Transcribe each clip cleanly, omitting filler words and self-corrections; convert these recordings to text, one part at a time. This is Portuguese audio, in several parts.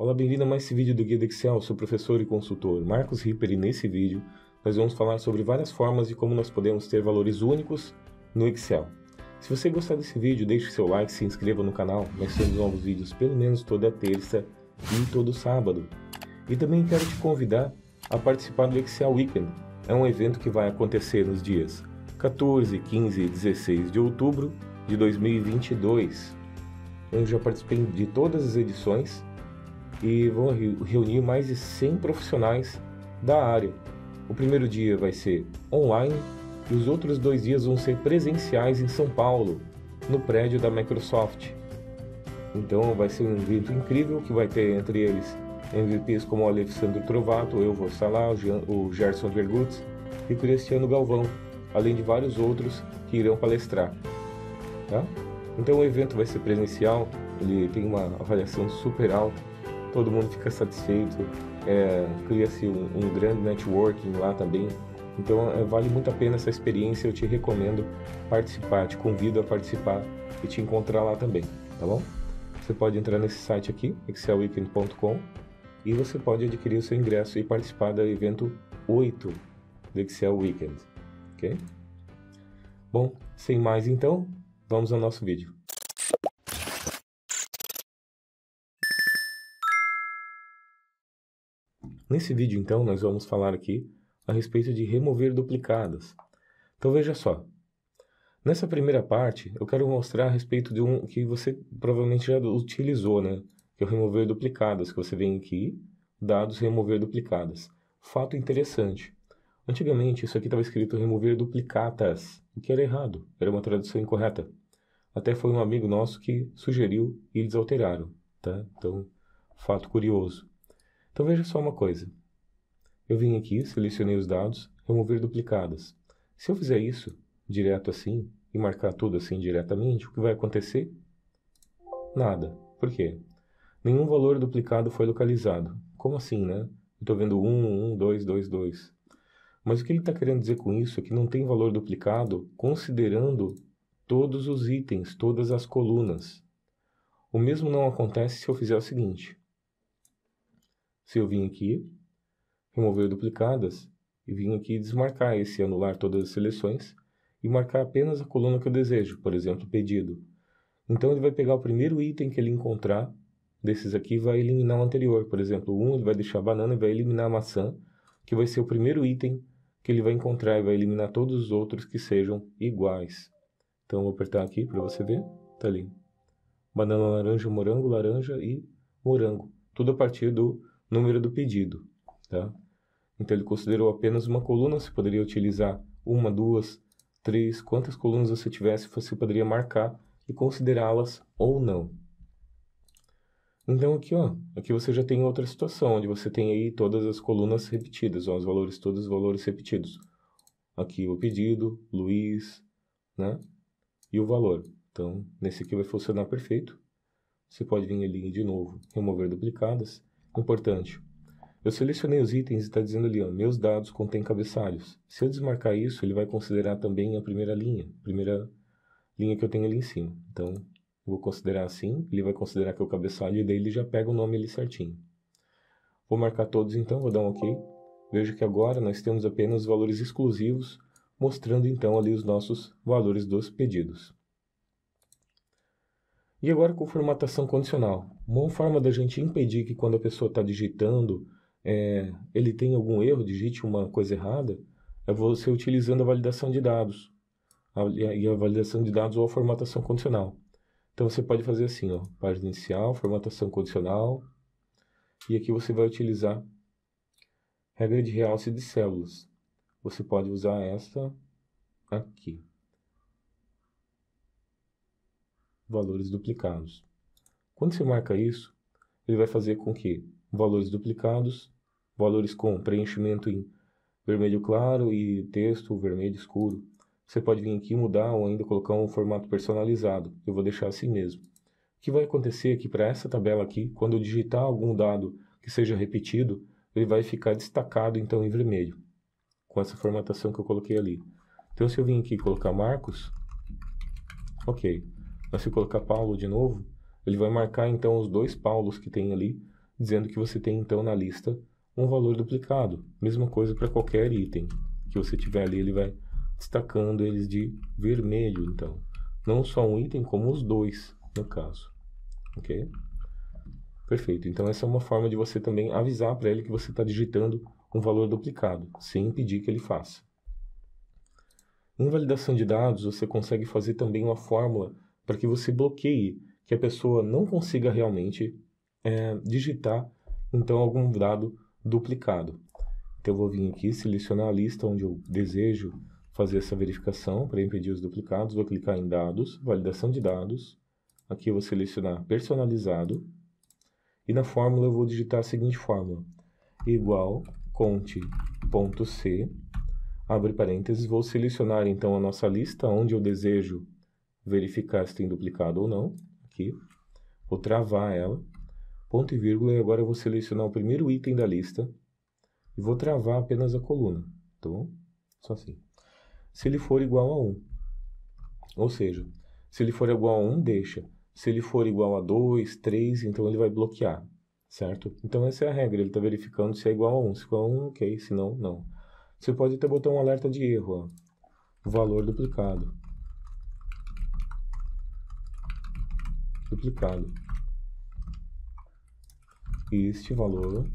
Olá, bem-vindo a mais esse vídeo do Guia do Excel. Eu sou o professor e consultor Marcos Ripper e nesse vídeo nós vamos falar sobre várias formas de como nós podemos ter valores únicos no Excel. Se você gostar desse vídeo, deixe seu like, se inscreva no canal. Nós temos novos vídeos pelo menos toda terça e todo sábado. E também quero te convidar a participar do Excel Weekend. É um evento que vai acontecer nos dias 14, 15 e 16 de outubro de 2022. Eu já participei de todas as edições e vou reunir mais de 100 profissionais da área. O primeiro dia vai ser online e os outros 2 dias vão ser presenciais em São Paulo, no prédio da Microsoft. Então vai ser um evento incrível que vai ter entre eles MVPs como o Alessandro Trovato, eu vou estar lá, o Gerson Vergutz e o Cristiano Galvão, além de vários outros que irão palestrar. Tá? Então o evento vai ser presencial, ele tem uma avaliação super alta, todo mundo fica satisfeito, cria-se um grande networking lá também. Então vale muito a pena essa experiência, eu te recomendo participar, te convido a participar e te encontrar lá também, tá bom? Você pode entrar nesse site aqui, excelweekend.com, e você pode adquirir o seu ingresso e participar do evento 8 do Excel Weekend, ok? Bom, sem mais então, vamos ao nosso vídeo. Nesse vídeo então nós vamos falar aqui a respeito de remover duplicadas. Então veja só, nessa primeira parte eu quero mostrar a respeito de um que você provavelmente já utilizou, né? Que é o remover duplicadas, que você vem aqui, dados, remover duplicadas. Fato interessante, antigamente isso aqui estava escrito remover duplicatas, o que era errado, era uma tradução incorreta. Até foi um amigo nosso que sugeriu e eles alteraram, tá? Então, fato curioso. Então veja só uma coisa, eu vim aqui, selecionei os dados, remover duplicadas. Se eu fizer isso direto assim e marcar tudo assim diretamente, o que vai acontecer? Nada. Por quê? Nenhum valor duplicado foi localizado. Como assim, né? Estou vendo 1, 1, 2, 2, 2. Mas o que ele está querendo dizer com isso é que não tem valor duplicado considerando todos os itens, todas as colunas. O mesmo não acontece se eu fizer o seguinte. Se eu vim aqui, remover duplicadas, e vim aqui desmarcar esse, anular todas as seleções, e marcar apenas a coluna que eu desejo, por exemplo, pedido. Então ele vai pegar o primeiro item que ele encontrar, desses aqui, e vai eliminar o anterior. Por exemplo, o 1 ele vai deixar a banana e vai eliminar a maçã, que vai ser o primeiro item que ele vai encontrar, e vai eliminar todos os outros que sejam iguais. Então eu vou apertar aqui para você ver, tá ali. Banana, laranja e morango. Tudo a partir do número do pedido, tá? Então ele considerou apenas uma coluna, você poderia utilizar 1, 2, 3, quantas colunas você tivesse, você poderia marcar e considerá-las ou não. Então aqui, ó, aqui você já tem outra situação, onde você tem aí todas as colunas repetidas, ó, os valores, todos os valores repetidos. Aqui o pedido, Luiz, né? E o valor. Então, nesse aqui vai funcionar perfeito. Você pode vir ali de novo, remover duplicadas. Importante, eu selecionei os itens e está dizendo ali, ó, meus dados contêm cabeçalhos. Se eu desmarcar isso, ele vai considerar também a primeira linha que eu tenho ali em cima. Então, eu vou considerar assim, ele vai considerar que é o cabeçalho e daí ele já pega o nome ali certinho. Vou marcar todos então, vou dar um OK. Veja que agora nós temos apenas valores exclusivos, mostrando então ali os nossos valores dos pedidos. E agora com formatação condicional. Uma forma da gente impedir que quando a pessoa está digitando, ele tem algum erro, digite uma coisa errada, é você utilizando a validação de dados. E a validação de dados ou a formatação condicional. Então você pode fazer assim, ó, página inicial, formatação condicional, e aqui você vai utilizar regra de realce de células. Você pode usar essa aqui. Valores duplicados. Quando você marca isso, ele vai fazer com que valores duplicados, valores com preenchimento em vermelho claro e texto vermelho escuro. Você pode vir aqui mudar ou ainda colocar um formato personalizado. Eu vou deixar assim mesmo. O que vai acontecer é que para essa tabela aqui, quando eu digitar algum dado que seja repetido, ele vai ficar destacado então em vermelho, com essa formatação que eu coloquei ali. Então se eu vim aqui colocar Marcos, ok. Mas se eu colocar Paulo de novo, ele vai marcar então os 2 Paulos que tem ali dizendo que você tem então na lista um valor duplicado. Mesma coisa para qualquer item que você tiver ali, ele vai destacando eles de vermelho, então. Não só um item, como os dois, no caso. Ok? Perfeito. Então essa é uma forma de você também avisar para ele que você está digitando um valor duplicado, sem impedir que ele faça. Em validação de dados, você consegue fazer também uma fórmula para que você bloqueie, que a pessoa não consiga realmente digitar então algum dado duplicado. Então eu vou vir aqui, selecionar a lista onde eu desejo fazer essa verificação para impedir os duplicados, vou clicar em dados, validação de dados, aqui eu vou selecionar personalizado, e na fórmula eu vou digitar a seguinte fórmula, igual conte.c, abre parênteses, vou selecionar então a nossa lista onde eu desejo verificar se tem duplicado ou não, aqui, vou travar ela, ponto e vírgula, e agora eu vou selecionar o primeiro item da lista e vou travar apenas a coluna, tá bom? Só assim. Se ele for igual a 1, ou seja, se ele for igual a 1, deixa. Se ele for igual a 2, 3, então ele vai bloquear, certo? Então essa é a regra, ele está verificando se é igual a 1. Se for 1, ok, se não, não. Você pode até botar um alerta de erro, ó. Valor duplicado. Duplicado. E este valor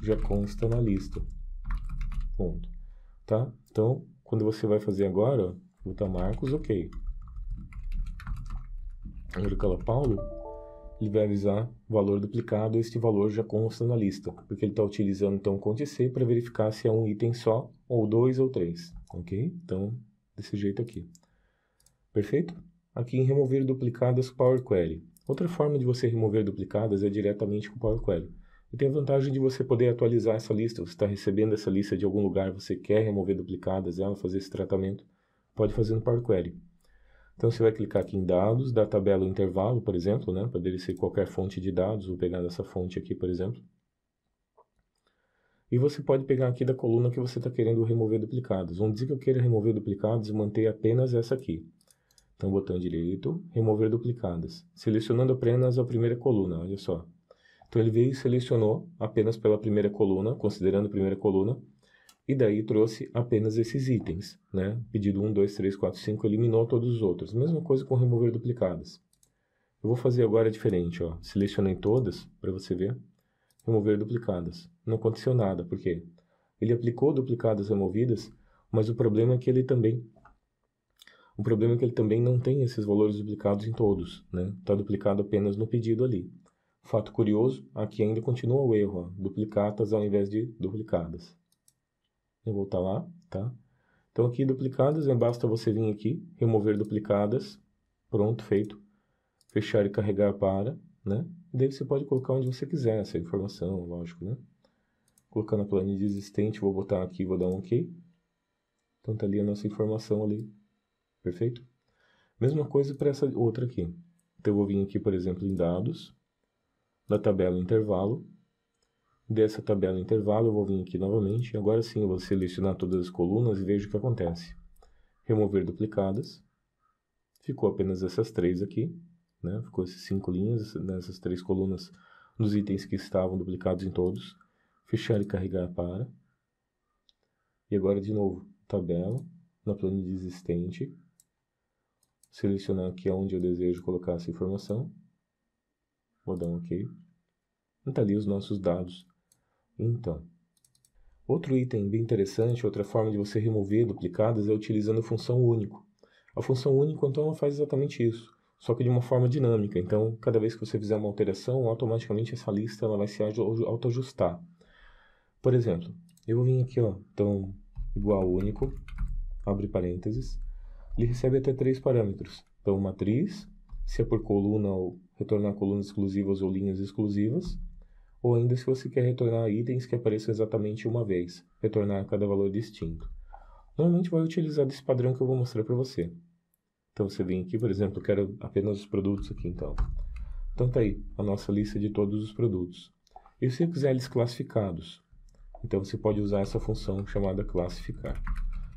já consta na lista. Ponto. Tá? Então, quando você vai fazer agora, ó, botar Marcos, ok. Agora coloca Paulo, ele vai avisar valor duplicado, este valor já consta na lista, porque ele está utilizando então conte.c para verificar se é um item só, ou 2 ou 3, ok? Então, desse jeito aqui. Perfeito? Aqui em remover duplicadas com Power Query. Outra forma de você remover duplicadas é diretamente com Power Query. E tem a vantagem de você poder atualizar essa lista. Você está recebendo essa lista de algum lugar, você quer remover duplicadas, ela fazer esse tratamento, pode fazer no Power Query. Então você vai clicar aqui em dados, da tabela intervalo, por exemplo, né? Poderia ser qualquer fonte de dados, vou pegar nessa fonte aqui, por exemplo. E você pode pegar aqui da coluna que você está querendo remover duplicados. Vamos dizer que eu queira remover duplicados e manter apenas essa aqui. Então, botão direito, remover duplicadas. Selecionando apenas a primeira coluna, olha só. Então ele veio e selecionou apenas pela primeira coluna, considerando a primeira coluna, e daí trouxe apenas esses itens, né? Pedido 1, 2, 3, 4, 5, eliminou todos os outros. Mesma coisa com remover duplicadas. Eu vou fazer agora diferente, ó. Selecionei todas, para você ver. Remover duplicadas. Não aconteceu nada, por quê? Ele aplicou duplicadas removidas, mas o problema é que ele também não tem esses valores duplicados em todos, né? Está duplicado apenas no pedido ali. Fato curioso, aqui ainda continua o erro, ó. Duplicatas ao invés de duplicadas. Vou voltar lá, tá? Então aqui duplicadas, basta você vir aqui, remover duplicadas, pronto, feito. Fechar e carregar para, né? E daí você pode colocar onde você quiser essa informação, lógico, né? Colocar na planilha existente, vou botar aqui, vou dar um OK. Então tá ali a nossa informação ali, perfeito? Mesma coisa para essa outra aqui. Então eu vou vir aqui, por exemplo, em dados, da tabela intervalo. Dessa tabela intervalo eu vou vir aqui novamente, agora sim eu vou selecionar todas as colunas e vejo o que acontece. Remover duplicadas, ficou apenas essas três aqui, né? Ficou essas 5 linhas, nessas 3 colunas, nos itens que estavam duplicados em todos. Fechar e carregar para. E agora de novo, tabela, na planilha existente, selecionar aqui onde eu desejo colocar essa informação, vou dar um OK. E tá ali os nossos dados. Então, outro item bem interessante, outra forma de você remover duplicadas é utilizando a função único. A função único, então, ela faz exatamente isso, só que de uma forma dinâmica. Então, cada vez que você fizer uma alteração, automaticamente essa lista ela vai se autoajustar. Por exemplo, eu vou vir aqui, ó, então, igual único, abre parênteses, ele recebe até 3 parâmetros. Então, matriz, se é por coluna ou retornar colunas exclusivas ou linhas exclusivas, ou ainda se você quer retornar itens que apareçam exatamente uma vez, retornar cada valor distinto. Normalmente vai utilizar desse padrão que eu vou mostrar para você. Então você vem aqui, por exemplo, eu quero apenas os produtos aqui, então. Então tá aí a nossa lista de todos os produtos. E se você quiser eles classificados, então você pode usar essa função chamada classificar.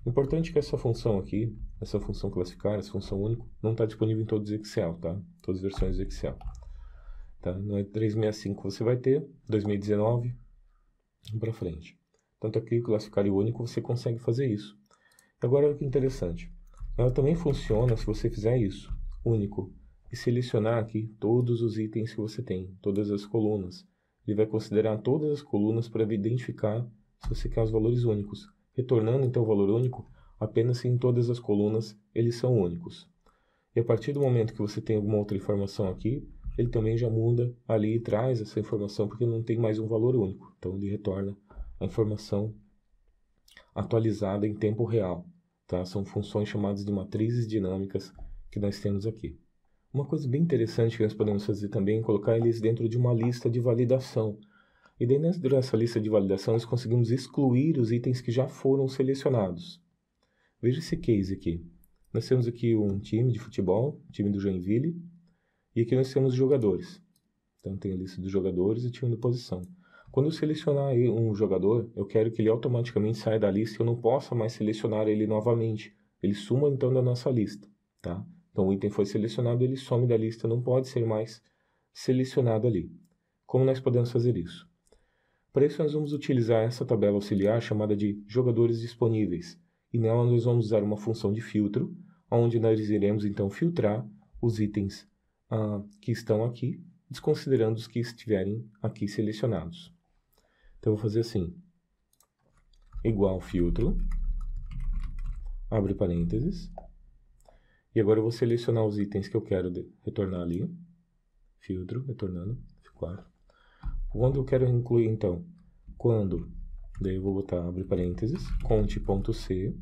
O importante é que essa função aqui, essa função classificar, essa função único, não está disponível em todos os Excel, tá? Todas as versões do Excel. tá? No E365 você vai ter 2019 para frente. Tanto aqui, classificário único, você consegue fazer isso. Agora, olha que interessante. Ela também funciona se você fizer isso, único, e selecionar aqui todos os itens que você tem, todas as colunas. Ele vai considerar todas as colunas para identificar se você quer os valores únicos. Retornando, então, o valor único, apenas se em todas as colunas eles são únicos. E a partir do momento que você tem alguma outra informação aqui, ele também já muda ali e traz essa informação, porque não tem mais um valor único. Então, ele retorna a informação atualizada em tempo real. Tá? São funções chamadas de matrizes dinâmicas que nós temos aqui. Uma coisa bem interessante que nós podemos fazer também é colocar eles dentro de uma lista de validação. E dentro dessa lista de validação nós conseguimos excluir os itens que já foram selecionados. Veja esse case aqui. Nós temos aqui um time de futebol, o time do Joinville, e aqui nós temos jogadores. Então tem a lista dos jogadores e time de posição. Quando eu selecionar aí um jogador, eu quero que ele automaticamente saia da lista e eu não possa mais selecionar ele novamente. Ele suma então da nossa lista, tá? Então o item foi selecionado, ele some da lista, não pode ser mais selecionado ali. Como nós podemos fazer isso? Para isso nós vamos utilizar essa tabela auxiliar chamada de jogadores disponíveis. E nela nós vamos usar uma função de filtro, onde nós iremos então filtrar os itens que estão aqui, desconsiderando os que estiverem aqui selecionados. Então eu vou fazer assim, igual filtro, abre parênteses, e agora eu vou selecionar os itens que eu quero retornar ali, filtro, retornando, F4. Quando eu quero incluir então, daí eu vou botar, abre parênteses, conte.c,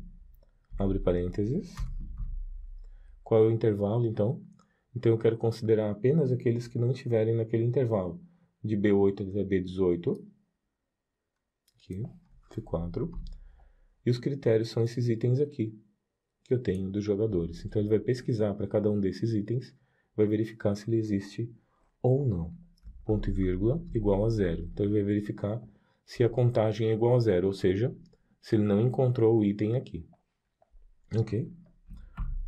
abre parênteses, qual é o intervalo então? Então eu quero considerar apenas aqueles que não estiverem naquele intervalo, de B8 até B18, aqui, F4, e os critérios são esses itens aqui, que eu tenho dos jogadores. Então ele vai pesquisar para cada um desses itens, vai verificar se ele existe ou não. Ponto e vírgula igual a 0. Então ele vai verificar se a contagem é igual a 0, ou seja, se ele não encontrou o item aqui. Ok?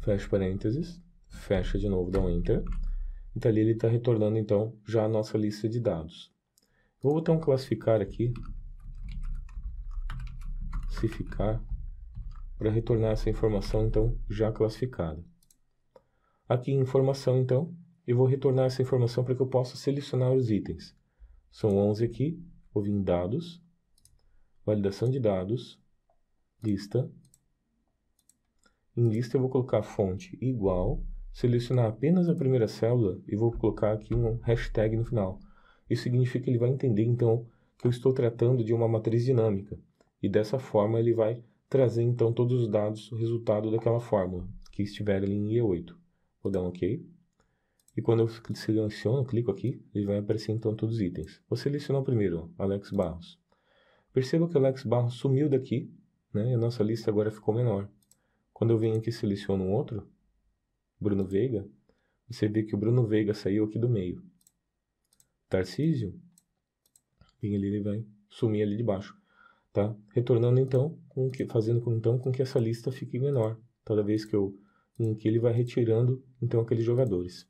Fecha parênteses, fecha de novo, dá um Enter. Então ali ele está retornando então já a nossa lista de dados. Vou botar um classificar aqui, se ficar, para retornar essa informação então já classificada. Aqui em informação então, eu vou retornar essa informação para que eu possa selecionar os itens. São 11 aqui, vou vir em dados, validação de dados, lista. Em lista eu vou colocar fonte igual, selecionar apenas a primeira célula e vou colocar aqui um hashtag no final. Isso significa que ele vai entender então que eu estou tratando de uma matriz dinâmica. E dessa forma ele vai trazer então todos os dados, o resultado daquela fórmula que estiver ali em E8. Vou dar um OK. E quando eu seleciono, clico aqui, ele vai aparecer então todos os itens. Vou selecionar o primeiro, Alex Barros. Perceba que o Alex Barros sumiu daqui, né? E a nossa lista agora ficou menor. Quando eu venho aqui e seleciono um outro, Bruno Veiga, você vê que o Bruno Veiga saiu aqui do meio. Tarcísio, ele vai sumir ali de baixo. Tá? Retornando então, fazendo com que essa lista fique menor, toda vez em que ele vai retirando então aqueles jogadores.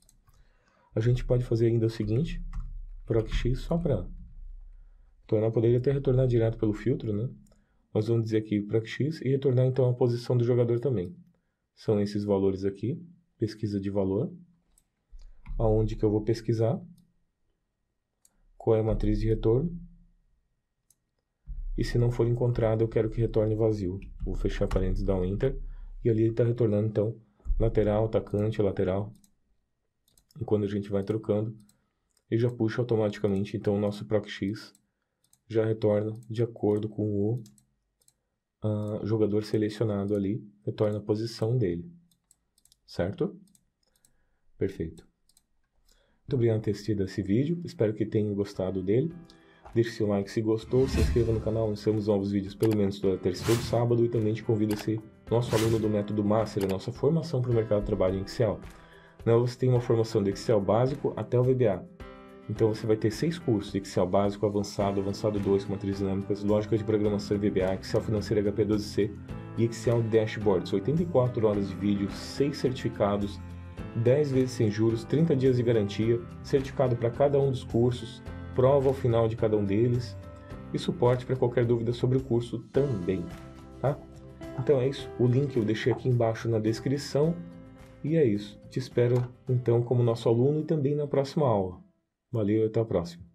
A gente pode fazer ainda o seguinte, procx só para poderia até retornar direto pelo filtro, né? Nós vamos dizer aqui procx e retornar então a posição do jogador também. São esses valores aqui, pesquisa de valor, aonde que eu vou pesquisar, qual é a matriz de retorno, e se não for encontrado, eu quero que retorne vazio. Vou fechar parênteses, dar um Enter. E ali ele está retornando, então, lateral, atacante, lateral. E quando a gente vai trocando, ele já puxa automaticamente, então, o nosso procx já retorna de acordo com o jogador selecionado ali, retorna a posição dele. Certo? Perfeito. Muito obrigado por ter assistido esse vídeo. Espero que tenham gostado dele. Deixe seu like se gostou, se inscreva no canal, nós temos novos vídeos pelo menos toda terça e todo sábado e também te convido a ser nosso aluno do método Master, a nossa formação para o mercado de trabalho em Excel. Nela você tem uma formação de Excel básico até o VBA. Então você vai ter 6 cursos de Excel básico, avançado, avançado 2 com matrizes dinâmicas, lógica de programação e VBA, Excel financeiro HP12C e Excel Dashboards. 84 horas de vídeo, 6 certificados, 10 vezes sem juros, 30 dias de garantia, certificado para cada um dos cursos, prova ao final de cada um deles e suporte para qualquer dúvida sobre o curso também, tá? Então é isso, o link eu deixei aqui embaixo na descrição e é isso. Te espero então como nosso aluno e também na próxima aula. Valeu e até a próxima.